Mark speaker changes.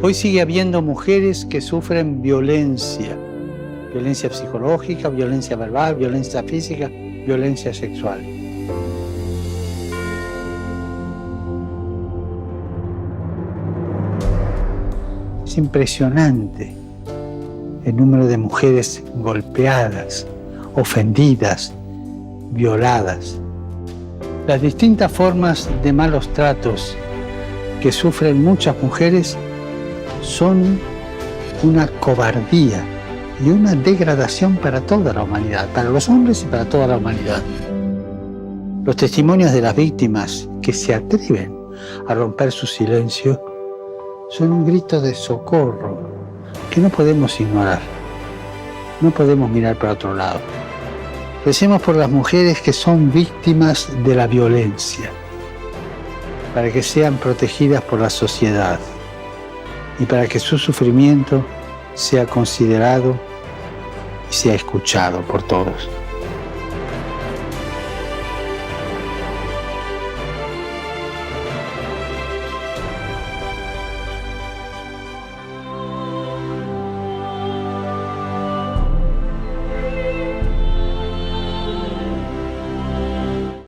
Speaker 1: Hoy sigue habiendo mujeres que sufren violencia psicológica, violencia verbal, violencia física, violencia sexual. Es impresionante el número de mujeres golpeadas, ofendidas, violadas. Las distintas formas de malos tratos que sufren muchas mujeres son una cobardía y una degradación para toda la humanidad, para los hombres y para toda la humanidad. Los testimonios de las víctimas que se atreven a romper su silencio son un grito de socorro que no podemos ignorar. No podemos mirar para otro lado. Recemos por las mujeres que son víctimas de la violencia, para que sean protegidas por la sociedad y para que su sufrimiento sea considerado y sea escuchado por todos.